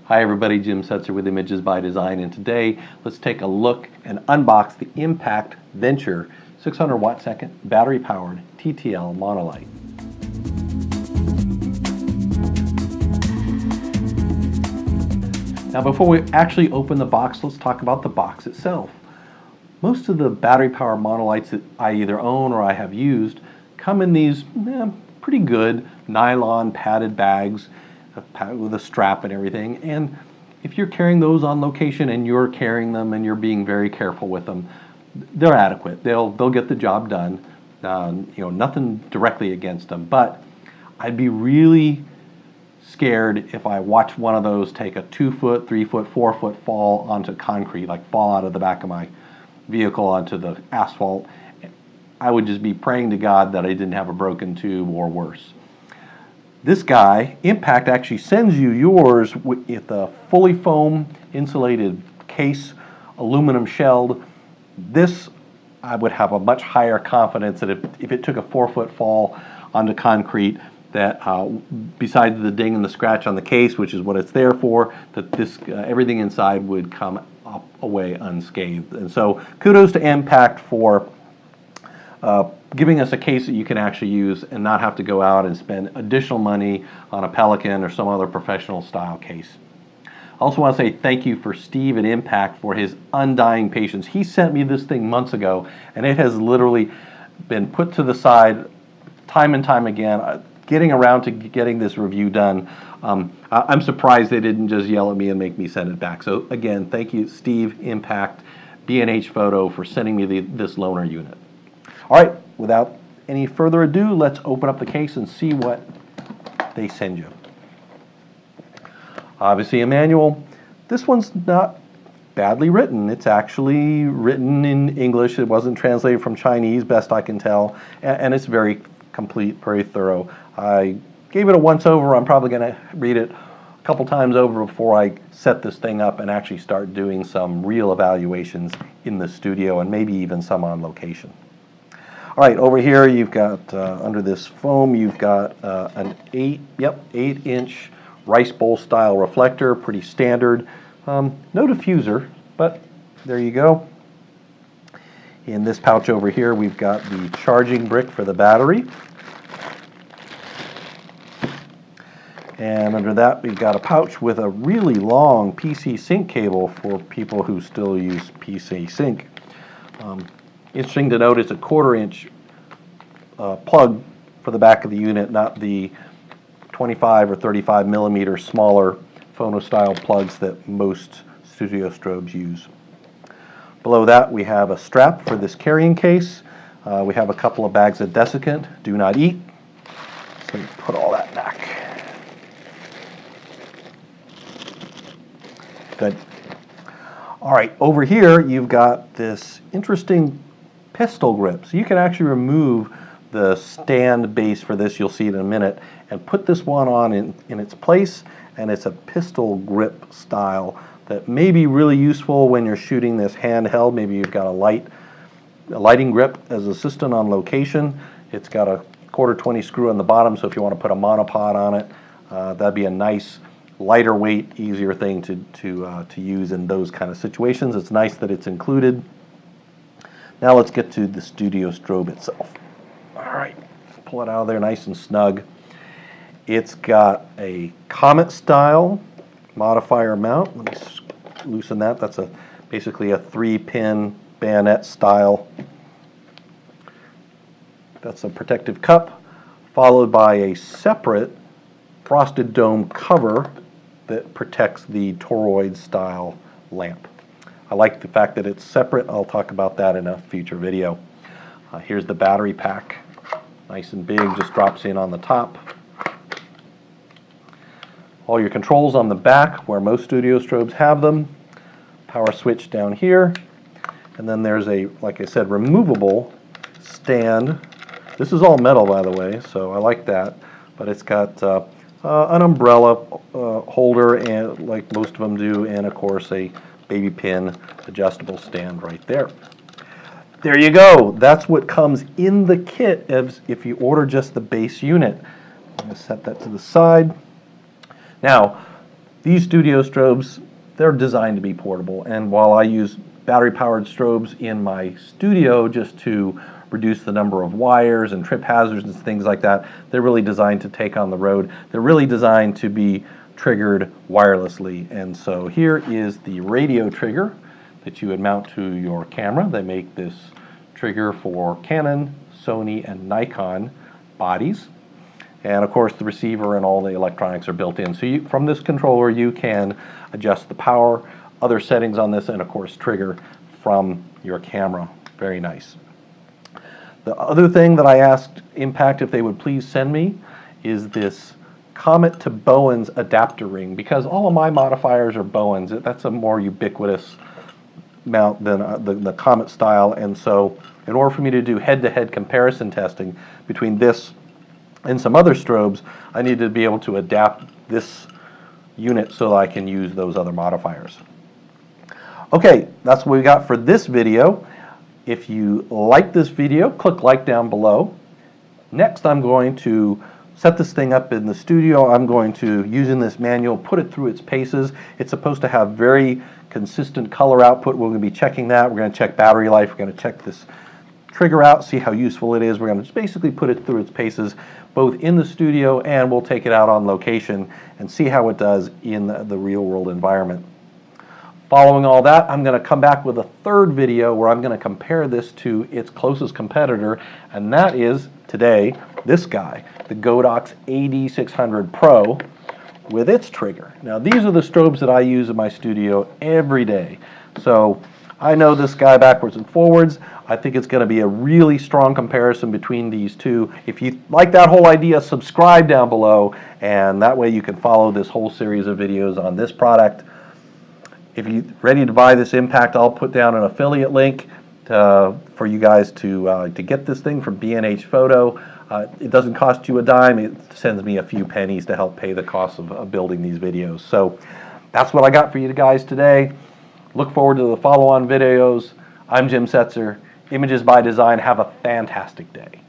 Hi everybody, Jim Setzer with Images by Design, and today let's take a look and unbox the Impact Venture 600 watt second battery powered TTL monolight. Now before we actually open the box, let's talk about the box itself. Most of the battery powered monolights that I either own or I have used come in these pretty good nylon padded bags with a strap and everything, and if you're carrying those on location and you're carrying them and you're being very careful with them, they're adequate. They'll get the job done. Nothing directly against them, but I'd be really scared if I watched one of those take a 2 foot, 3 foot, 4 foot fall onto concrete, like fall out of the back of my vehicle onto the asphalt. I would just be praying to God that I didn't have a broken tube or worse. This guy, Impact, actually sends you yours with a fully foam insulated case, aluminum shelled. This, I would have a much higher confidence that if it took a 4 foot fall onto concrete, that besides the ding and the scratch on the case, which is what it's there for, that this everything inside would come up away unscathed. And so kudos to Impact for giving us a case that you can actually use and not have to go out and spend additional money on a Pelican or some other professional style case. I also want to say thank you for Steve at Impact for his undying patience. He sent me this thing months ago and it has literally been put to the side time and time again, getting around to getting this review done. I'm surprised they didn't just yell at me and make me send it back. So again, thank you Steve, Impact, B&H Photo for sending me this loaner unit. All right, without any further ado, let's open up the case and see what they send you. Obviously a manual. This one's not badly written. It's actually written in English. It wasn't translated from Chinese, best I can tell, and it's very complete, very thorough. I gave it a once over. I'm probably going to read it a couple times over before I set this thing up and actually start doing some real evaluations in the studio and maybe even some on location. All right, over here you've got, under this foam, you've got an 8-inch rice bowl style reflector, pretty standard. No diffuser, but there you go. In this pouch over here, we've got the charging brick for the battery. And under that, we've got a pouch with a really long PC sync cable for people who still use PC sync. Interesting to note, it's a 1/4 inch plug for the back of the unit, not the 25 or 35 millimeter smaller phono style plugs that most studio strobes use. Below that we have a strap for this carrying case. We have a couple of bags of desiccant, do not eat. So put all that back. Good. All right, over here you've got this interesting pistol grip. So you can actually remove the stand base for this, you'll see it in a minute, and put this one on in its place, and it's a pistol grip style that may be really useful when you're shooting this handheld. Maybe you've got a lighting grip as assistant on location. It's got a 1/4 20 screw on the bottom, so if you want to put a monopod on it, that'd be a nice lighter weight, easier thing to use in those kind of situations. It's nice that it's included. Now let's get to the studio strobe itself. All right, pull it out of there nice and snug. It's got a Comet style modifier mount. Let me loosen that. That's basically a 3-pin bayonet style. That's a protective cup, followed by a separate frosted dome cover that protects the toroid style lamp. I like the fact that it's separate. I'll talk about that in a future video. Here's the battery pack. Nice and big, just drops in on the top. All your controls on the back where most studio strobes have them. Power switch down here. And then there's a, like I said, removable stand. This is all metal, by the way, so I like that. But it's got an umbrella holder, and like most of them do, and of course a baby pin adjustable stand right there. There you go. That's what comes in the kit if you order just the base unit. I'm going to set that to the side. Now, These studio strobes, they're designed to be portable, and while I use battery-powered strobes in my studio just to reduce the number of wires and trip hazards and things like that, they're really designed to take on the road. They're really designed to be triggered wirelessly, and so here is the radio trigger that you would mount to your camera. They make this trigger for Canon, Sony, and Nikon bodies. And of course the receiver and all the electronics are built in. So from this controller you can adjust the power, other settings on this, and of course trigger from your camera. Very nice. The other thing that I asked Impact if they would please send me is this Comet to Bowens adapter ring, because all of my modifiers are Bowens. That's a more ubiquitous mount than the Comet style, and so in order for me to do head-to-head comparison testing between this and some other strobes, I need to be able to adapt this unit so that I can use those other modifiers. Okay, that's what we got for this video. If you like this video, click like down below. Next, I'm going to set this thing up in the studio. I'm going to, using this manual, put it through its paces. It's supposed to have very consistent color output. We're going to be checking that. We're going to check battery life. We're going to check this trigger out, see how useful it is. We're going to just basically put it through its paces, both in the studio, and we'll take it out on location and see how it does in the real world environment. Following all that, I'm going to come back with a third video where I'm going to compare this to its closest competitor, and that is, today, this guy, the Godox AD600 Pro with its trigger. Now these are the strobes that I use in my studio every day. So I know this guy backwards and forwards. I think it's going to be a really strong comparison between these two. If you like that whole idea, subscribe down below, and that way you can follow this whole series of videos on this product. If you're ready to buy this Impact, I'll put down an affiliate link for you guys to get this thing from B&H Photo. It doesn't cost you a dime. It sends me a few pennies to help pay the cost of building these videos. So that's what I got for you guys today. Look forward to the follow-on videos. I'm Jim Setzer, Images by Design. Have a fantastic day.